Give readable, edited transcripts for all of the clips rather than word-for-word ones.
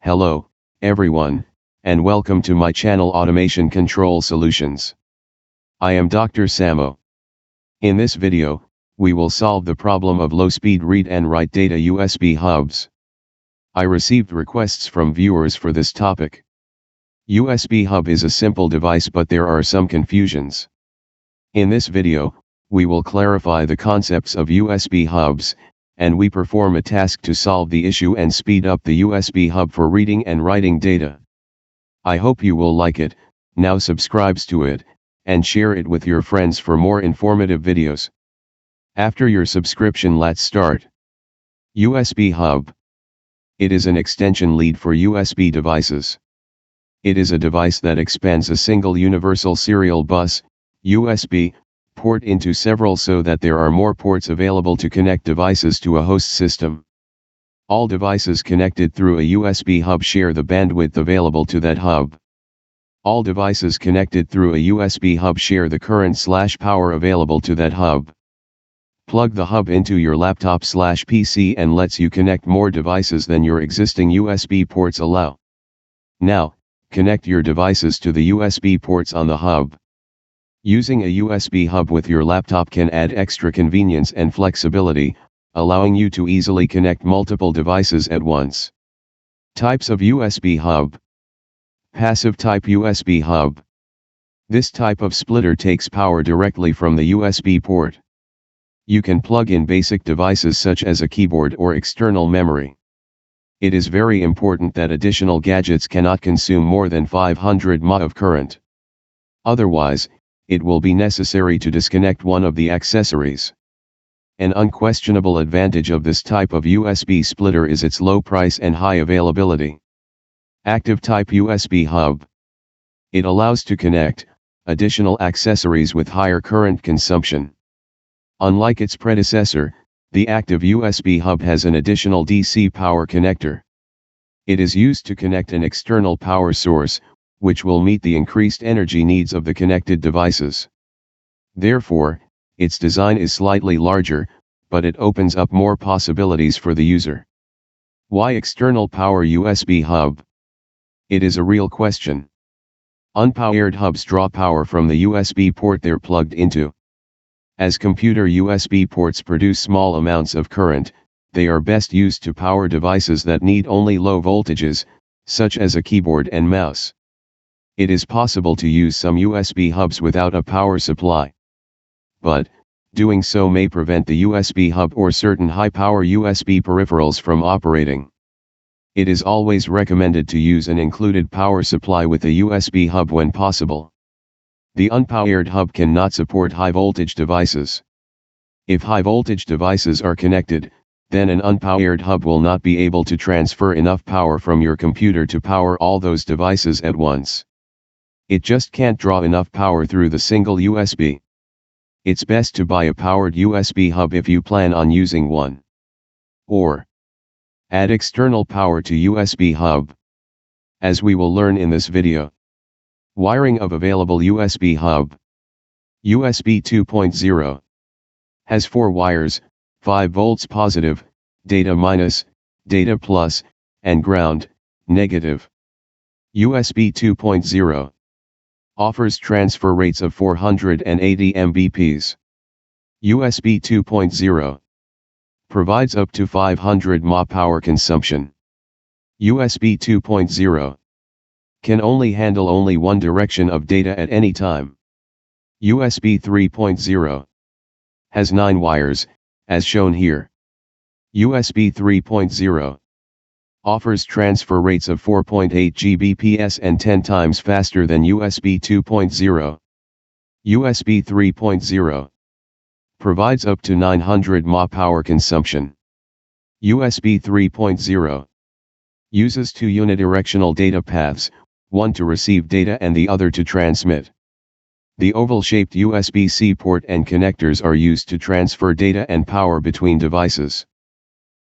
Hello, everyone, and welcome to my channel Automation Control Solutions. I am Dr. Samo. In this video, we will solve the problem of low-speed read and write data USB hubs. I received requests from viewers for this topic. USB hub is a simple device, but there are some confusions. In this video, we will clarify the concepts of USB hubs, and we perform a task to solve the issue and speed up the USB hub for reading and writing data. I hope you will like it. Now subscribe to it, and share it with your friends for more informative videos. After your subscription, let's start. USB hub. It is an extension lead for USB devices. It is a device that expands a single universal serial bus, USB, port into several so that there are more ports available to connect devices to a host system. All devices connected through a USB hub share the bandwidth available to that hub. All devices connected through a USB hub share the current/power available to that hub. Plug the hub into your laptop/PC and lets you connect more devices than your existing USB ports allow. Now, connect your devices to the USB ports on the hub. Using a USB hub with your laptop can add extra convenience and flexibility, allowing you to easily connect multiple devices at once. Types of USB hub. Passive type USB hub. This type of splitter takes power directly from the USB port. You can plug in basic devices such as a keyboard or external memory. It is very important that additional gadgets cannot consume more than 500 mA of current. Otherwise, it will be necessary to disconnect one of the accessories. An unquestionable advantage of this type of USB splitter is its low price and high availability. Active type USB hub. It allows to connect additional accessories with higher current consumption. Unlike its predecessor, the active USB hub has an additional DC power connector. It is used to connect an external power source, which will meet the increased energy needs of the connected devices. Therefore, its design is slightly larger, but it opens up more possibilities for the user. Why external power USB hub? It is a real question. Unpowered hubs draw power from the USB port they're plugged into. As computer USB ports produce small amounts of current, they are best used to power devices that need only low voltages, such as a keyboard and mouse. It is possible to use some USB hubs without a power supply. But, doing so may prevent the USB hub or certain high-power USB peripherals from operating. It is always recommended to use an included power supply with a USB hub when possible. The unpowered hub cannot support high-voltage devices. If high-voltage devices are connected, then an unpowered hub will not be able to transfer enough power from your computer to power all those devices at once. It just can't draw enough power through the single USB. It's best to buy a powered USB hub if you plan on using one. Or add external power to USB hub. As we will learn in this video. Wiring of available USB hub. USB 2.0 has 4 wires, 5 volts positive, data minus, data plus, and ground, negative. USB 2.0 offers transfer rates of 480 Mbps. USB 2.0 provides up to 500 mA power consumption. USB 2.0 can only handle one direction of data at any time. USB 3.0 has 9 wires, as shown here. USB 3.0 offers transfer rates of 4.8 Gbps and 10 times faster than USB 2.0. USB 3.0 provides up to 900 mA power consumption. USB 3.0 uses 2 unidirectional data paths, one to receive data and the other to transmit. The oval-shaped USB-C port and connectors are used to transfer data and power between devices.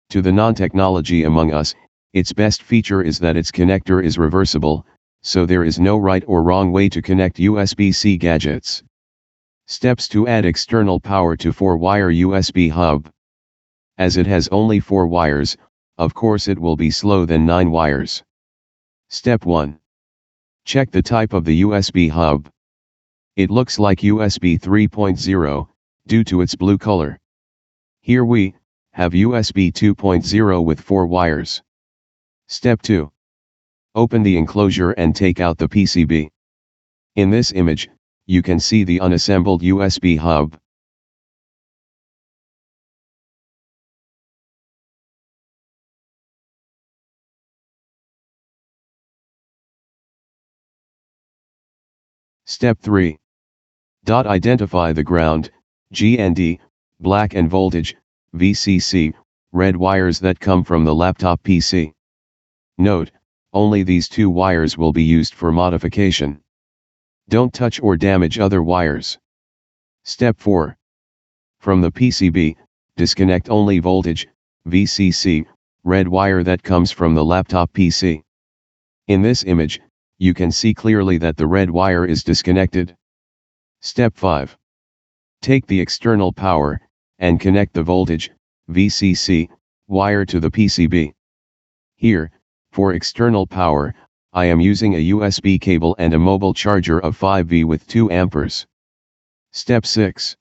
To the non-technology among us, its best feature is that its connector is reversible, so there is no right or wrong way to connect USB-C gadgets. Steps to add external power to 4-wire USB hub. As it has only 4 wires, of course it will be slow than 9 wires. Step 1. Check the type of the USB hub. It looks like USB 3.0, due to its blue color. Here we have USB 2.0 with 4 wires. Step 2. Open the enclosure and take out the PCB. In this image, you can see the unassembled USB hub. Step 3. Identify the ground, GND, black and voltage, VCC, red wires that come from the laptop PC. Note, only these 2 wires will be used for modification. Don't touch or damage other wires. Step 4. From the PCB, disconnect only voltage, VCC, red wire that comes from the laptop PC. In this image, you can see clearly that the red wire is disconnected. Step 5. Take the external power, and connect the voltage, VCC, wire to the PCB. Here, for external power, I am using a USB cable and a mobile charger of 5V with 2 amperes. Step 6.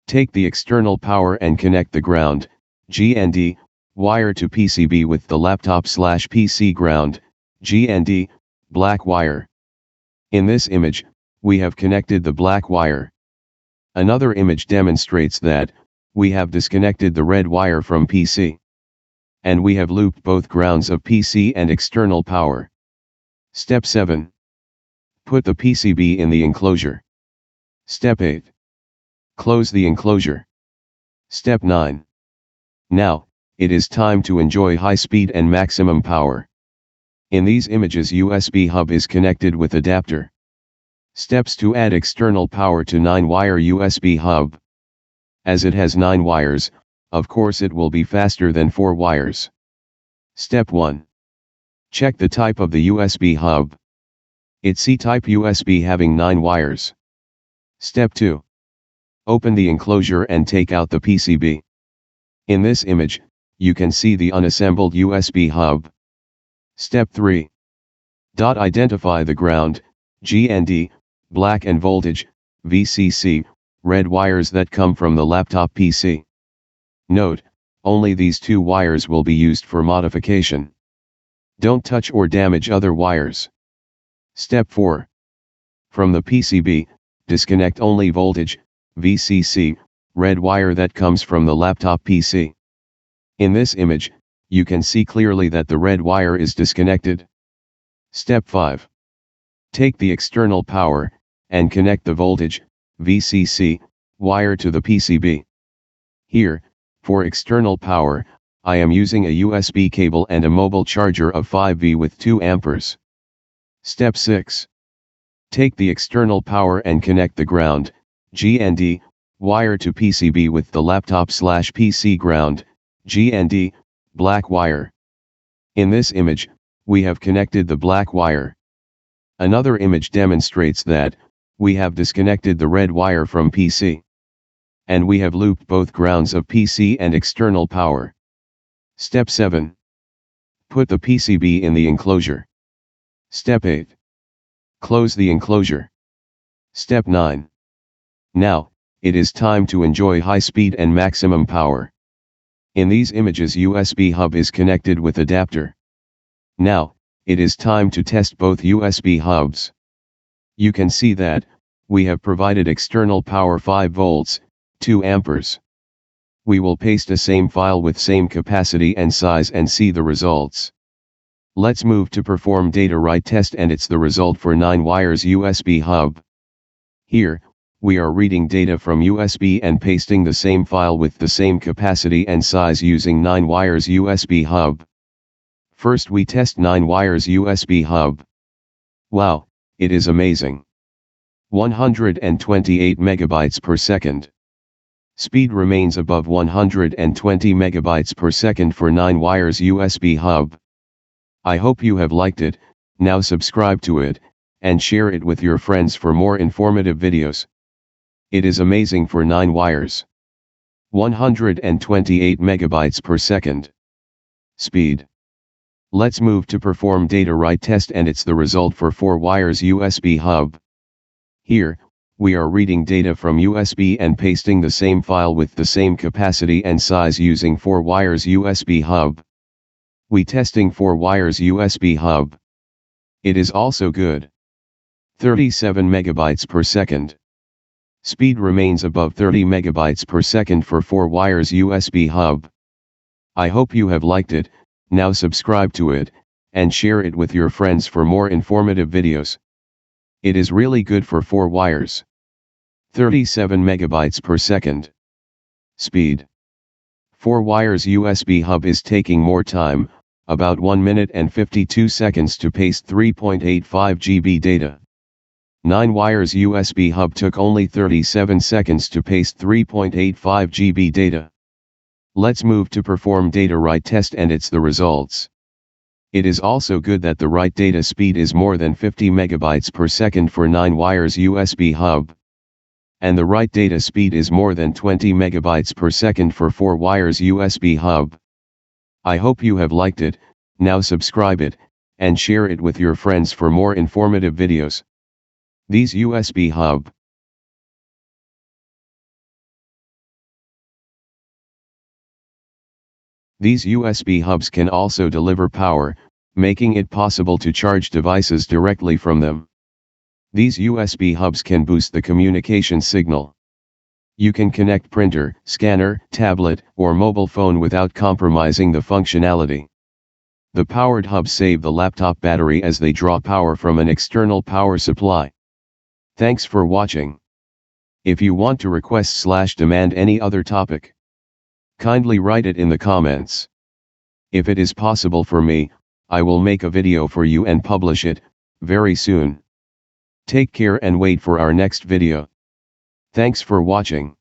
Take the external power and connect the ground, GND, wire to PCB with the laptop/PC ground, GND, black wire. In this image, we have connected the black wire. Another image demonstrates that we have disconnected the red wire from PC. And we have looped both grounds of PC and external power. Step 7. Put the PCB in the enclosure. Step 8. Close the enclosure. Step 9. Now, it is time to enjoy high speed and maximum power. In these images, USB hub is connected with adapter. Steps to add external power to 9-wire USB hub. As it has 9 wires, of course it will be faster than 4 wires. Step 1. Check the type of the USB hub. It's C-type USB having 9 wires. Step 2. Open the enclosure and take out the PCB. In this image, you can see the unassembled USB hub. Step 3. Identify the ground, GND, black and voltage, VCC, red wires that come from the laptop PC. Note, only these 2 wires will be used for modification. Don't touch or damage other wires. Step 4. From the PCB, disconnect only voltage, VCC, red wire that comes from the laptop PC. In this image, you can see clearly that the red wire is disconnected. Step 5. Take the external power, and connect the voltage, VCC, wire to the PCB. Here, for external power, I am using a USB cable and a mobile charger of 5V with 2 amperes. Step 6. Take the external power and connect the ground, GND, wire to PCB with the laptop/PC ground, GND, black wire. In this image, we have connected the black wire. Another image demonstrates that we have disconnected the red wire from PC. And we have looped both grounds of PC and external power. Step 7. Put the PCB in the enclosure. Step 8. Close the enclosure. Step 9. Now, it is time to enjoy high speed and maximum power. In these images, USB hub is connected with adapter. Now, it is time to test both USB hubs. You can see that we have provided external power 5 volts, 2 amperes. We will paste a same file with same capacity and size and see the results. Let's move to perform data write test, and it's the result for 9 wires USB hub. Here, we are reading data from USB and pasting the same file with the same capacity and size using 9 wires USB hub. First we test 9 wires USB hub. Wow, it is amazing. 128 megabytes per second. Speed remains above 120 megabytes per second for 9 wires USB hub. I hope you have liked it. Now subscribe to it, and share it with your friends for more informative videos. It is amazing for 9 wires. 128 megabytes per second. Speed. Let's move to perform data write test, and it's the result for 4 wires USB hub. Here, we are reading data from USB and pasting the same file with the same capacity and size using 4 wires USB hub. We testing 4 wires USB hub. It is also good. 37 megabytes per second. Speed remains above 30 megabytes per second for 4 wires USB hub. I hope you have liked it. Now subscribe to it, and share it with your friends for more informative videos. It is really good for 4 wires. 37 megabytes per second. Speed. 4 wires USB hub is taking more time, about 1 minute and 52 seconds to paste 3.85 GB data. 9 wires USB hub took only 37 seconds to paste 3.85 GB data. Let's move to perform data write test, and it's the results. It is also good that the write data speed is more than 50 megabytes per second for 9 wires USB hub. And the write data speed is more than 20 megabytes per second for 4 wires USB hub. I hope you have liked it. Now subscribe it, and share it with your friends for more informative videos. These USB hub. These USB hubs can also deliver power, making it possible to charge devices directly from them. These USB hubs can boost the communication signal. You can connect printer, scanner, tablet, or mobile phone without compromising the functionality. The powered hubs save the laptop battery as they draw power from an external power supply. Thanks for watching. If you want to request/demand any other topic, kindly write it in the comments. If it is possible for me, I will make a video for you and publish it very soon. Take care and wait for our next video. Thanks for watching.